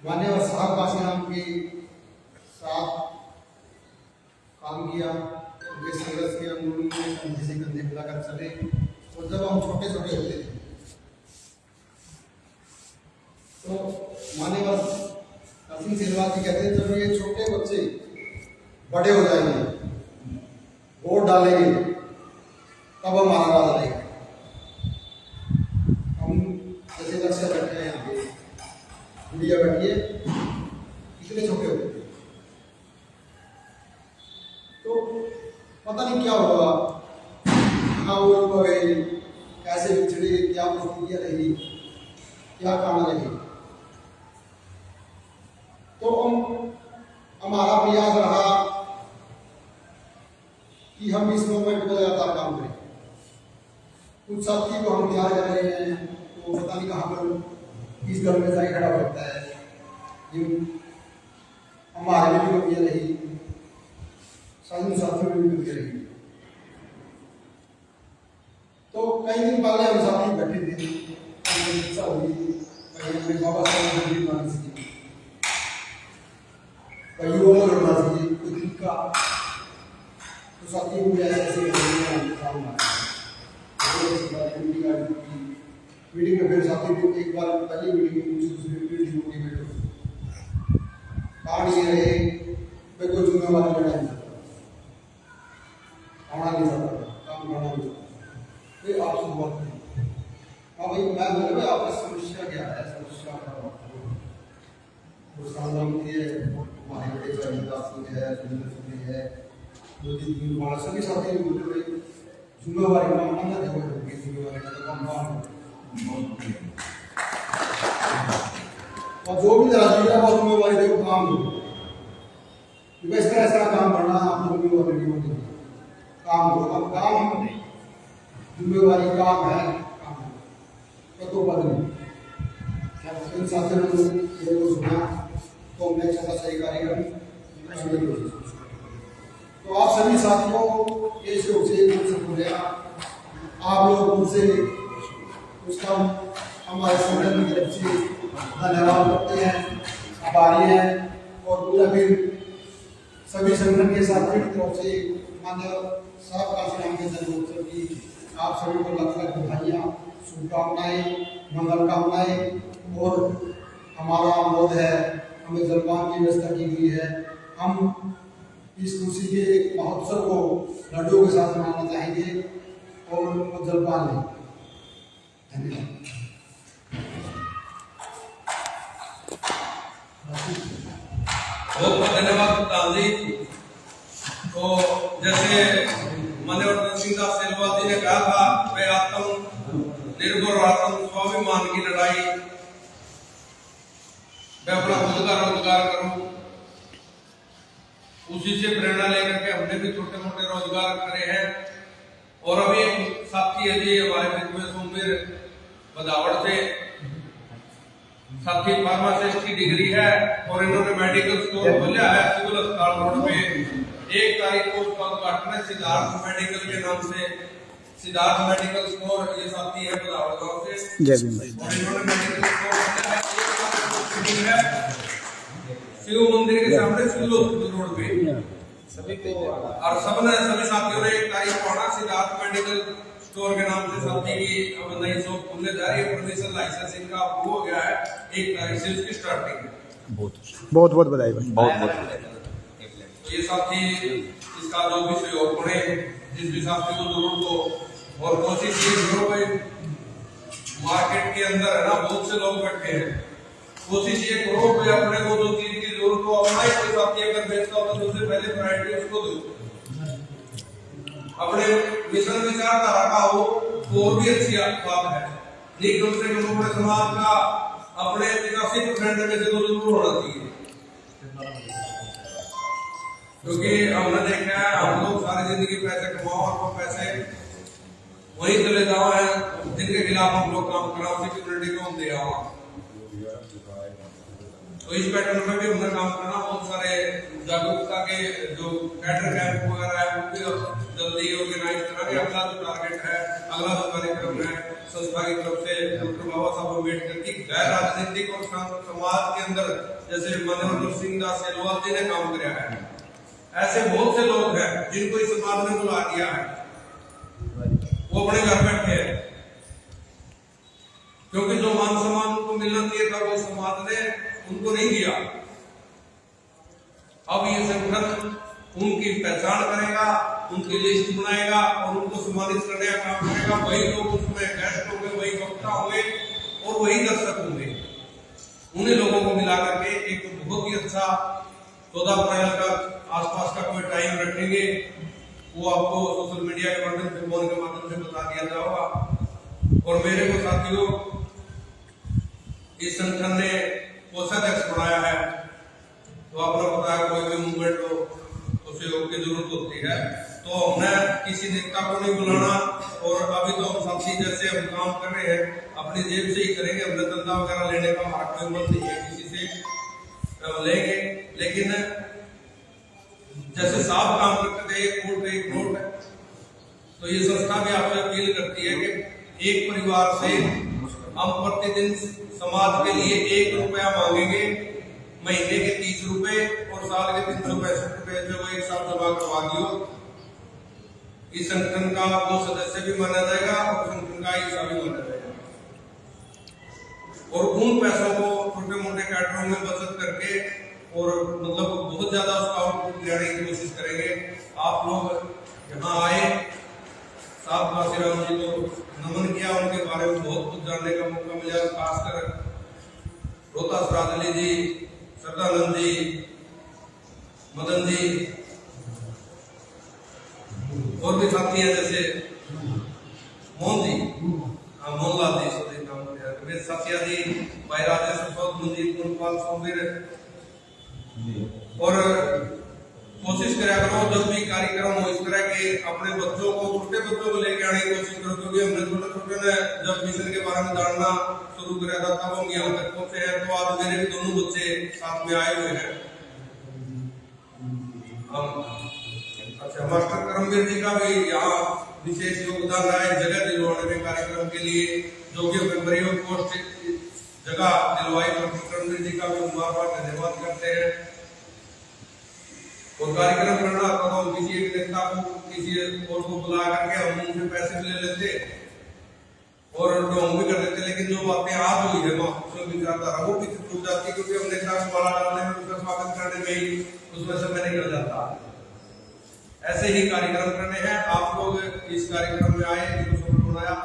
मान्यवर साहब काशीराम के साथ काम किया, उनके संघर्ष के आंदोलन में कंधे से कंधे मिलाकर चले। और जब हम छोटे छोटे होते थे तो मान्यवर नरसिंह सेलवाल जी कहते हैं, जब ये छोटे बच्चे बड़े हो जाएंगे, वोट डालेंगे, तब हमारा राज आएगा। हम जैसे लक्ष्य बैठे हैं यहाँ पे, गुड़िया बैठी है, कितने छोटे होते थे, तो पता नहीं क्या हुआ, कहाँ वो गए, कैसे बिछड़े, क्या परिस्थितियाँ रही, क्या काम रही। तो हमारा प्रयास रहा कि हम इस मूवमेंट को लगातार काम करें। कुछ साथी को हम तैयार कर रहे हैं, तो पता नहीं कहाँ पर किस घर में जाके खड़ा करता है। हमारे में भी कमियाँ रही, साथियों में भी कमियाँ रही। तो कई दिन पहले हम साथी बैठे थे, इच्छा हुई बाबा साहब बनानी चाहिए, युवा को जोड़ना चाहिए कोई तरीका। तो साथियों को ऐसे मीटिंग में फिर साथी को एक बार पहली मीटिंग में दूसरी मोटिवेट हो। कारण ये रहे मैं कोई जिम्मेवारी लेना नहीं चाहता, आना नहीं चाहता, काम करना नहीं चाहता। फिर आपसे बात करें, हाँ भाई मैं बोले भाई आपका समस्या क्या है, समस्या हमारे बड़े दास है, है, दो तीन सभी साथी बोले भाई जिम्मेवारी मानना देखो, जिम्मेवारी और जो भी राजी है वो जिम्मेवारी देखो, काम दो, इस तरह ऐसा काम करना आपको जिम्मेवारी नहीं होती, काम दो। अब काम जिम्मेवारी काम है, काम तो पद नहीं। इन साथियों ने सुना तो हमने अच्छा सा सही कार्यक्रम। तो आप सभी साथियों ये शोक से बोले, आप लोग उनसे उसका हमारे संगठन की तरफ से धन्यवाद करते हैं, आभारी हैं। और पूरा फिर सभी संगठन के साथियों की तरफ से माननीय साहब काशीराम के जन्मोत्सव की आप सभी को लाख लाख बधाइयाँ, शुभकामनाएं, मंगल कामनाएं। और हमारा अनुरोध है, हमें जलपान की व्यवस्था की गई है, हम इस खुशी के महोत्सव को लड्डुओं के साथ मनाना चाहेंगे और जलपान लें। धन्यवाद। बहुत बहुत धन्यवाद प्रधान जी। तो जैसे माननीय नरसिंह दास सेलवाल जी ने कहा था, मैं आत्मनिर्भर और आत्म स्वाभिमान की लड़ाई, मैं अपना खुद का रोजगार करूं, उसी से प्रेरणा लेकर के हमने भी छोटे मोटे रोजगार करे हैं। और अभी एक साथी है जी हमारे बीच में, सोमवीर बदावड़ से, साथी फार्मासिस्ट की डिग्री है और इन्होंने मेडिकल स्टोर खोला है सिविल अस्पताल रोड पे। 1 तारीख को उसका उद्घाटन है सिद्धार्थ मेडिकल के नाम से, सिद्धार्थ मेडिकल स्टोर। ये साथी है बदावड़ गांव से और इन्होंने मेडिकल स्टोर खोला है शिव मंदिर के सामने सिविल हॉस्पिटल रोड पे। सभी को और सभी साथियों ने 1 तारीख को आना, सिद्धार्थ मेडिकल स्टोर के नाम से साथी की अब नई शॉप खुलने जा रही है। प्रोफेशनल लाइसेंसिंग का अप्रूव हो गया है, 1 तारीख से उसकी स्टार्टिंग है। बहुत बहुत बधाई भाई, बहुत बहुत। ये साथी इसका जो भी सहयोग पड़े, जिस भी साथी को जरूरत हो, और कोशिश ये करो भाई, मार्केट के अंदर है ना बहुत से लोग बैठे हैं, कोशिश ये करो कि अपने को जो चीज की जरूरत हो, अपना ही कोई साथी अगर बेचता हो तो सबसे पहले प्रायोरिटी उसको दो। अपने मिशन विचारधारा का हो तो और भी अच्छी बात है, लेकिन कम से कम अपने समाज का अपने 85% में से तो जरूर होना चाहिए। क्योंकि हमने देखा है हम लोग सारी जिंदगी पैसे कमाओ और पैसे वही चले जाओ है जिनके खिलाफ हम लोग काम करा, सिक्योरिटी को हम दे आओ। तो इस पैटर्न में भी हमने काम करना, बहुत सारे जागरूकता के जो कैडर कैंप वगैरह है वो भी जल्दी ऑर्गेनाइज करा के अगला जो टारगेट है, अगला जो कार्यक्रम है संस्था की तरफ से डॉक्टर बाबा साहब अम्बेडकर की गैर राजनीतिक और समाज के अंदर जैसे मनोहर सिंह दास सेलवाल जी ने काम किया है, ऐसे बहुत से लोग हैं जिनको इस समाज ने बुला दिया है, वो अपने घर बैठे हैं, क्योंकि जो मान सम्मान उनको मिलना चाहिए था वो समाज ने उनको नहीं दिया। अब ये संगठन उनकी पहचान करेगा, उनकी लिस्ट बनाएगा और उनको सम्मानित करने का काम करेगा। वही लोग उसमें गेस्ट होंगे, वही वक्ता होंगे और वही दर्शक होंगे। उन्हीं लोगों को मिला करके एक बहुत ही अच्छा 14 अप्रैल का आसपास का कोई टाइम रखेंगे, वो आपको सोशल मीडिया के माध्यम से, फोन के माध्यम से बता दिया जाएगा। और मेरे को साथियों, इस संगठन ने कोषाध्यक्ष बनाया है, तो आपने पता है कोई भी मूवमेंट हो तो सहयोग की जरूरत होती है, तो हमने किसी नेता को नहीं बुलाना। और अभी तो हम साथी जैसे हम काम कर रहे हैं अपनी जेब से ही करेंगे, हमने धंधा वगैरह लेने का हमारा कोई मन नहीं है, किसी से लेंगे। लेकिन जैसे साफ काम करते थे, एक वोट एक नोट, तो ये संस्था भी आपसे अपील करती है कि एक परिवार से हम प्रतिदिन समाज के लिए 1 रुपया मांगेंगे, महीने के 30 रुपए और साल के 365 रुपए जो एक साल जमा करवा दियो। इस संगठन का वो सदस्य भी माना जाएगा और संगठन का हिस्सा भी माना जाएगा। और उन पैसों को छोटे मोटे कैटरों में बचत करके और मतलब बहुत ज्यादा उसका आउटपुट लेने की कोशिश करेंगे। आप लोग यहाँ आए, साथ काशीराम जी को नमन किया, उनके बारे में बहुत कुछ जानने का मौका मिला, खासकर रोहतास राजली जी, सदानंद जी, मदन जी और भी साथी हैं जैसे मोहन जी, मोहनलाल जी, सभी नाम मेरे साथिया जी, भाई राजेश मंजीत गुणपाल सोमवीर। और कोशिश करा करो जब भी कार्यक्रम हो इस तरह के, अपने बच्चों को, छोटे बच्चों को लेके आने की कोशिश करो, क्योंकि हमने छोटे छोटे ने जब मिशन के बारे में जानना शुरू किया था तब हम यहाँ तक पहुंचे हैं। तो आज मेरे भी दोनों बच्चे साथ में आए हुए हैं। अच्छा, मास्टर करमवीर जी का भी यहाँ विशेष योगदान रहा है जगह दिलवाने में कार्यक्रम के लिए, जो कि हमें मरियम पोस्ट जगह दिलवाई। मास्टर करमवीर जी का भी बार बार धन्यवाद करते हैं। और कार्यक्रम करना तो हम किसी एक नेता को, किसी और को बुला करके हम उनसे पैसे ले लेते और ढोंग भी कर देते, लेकिन जो बातें आज हुई है विचारधारा वो पीछे छूट जाती, क्योंकि हम नेता को माला डालने में, उसका स्वागत करने में ही उसमें समय निकल जाता। ऐसे ही कार्यक्रम करने हैं। आप लोग इस कार्यक्रम में आए, बनाया।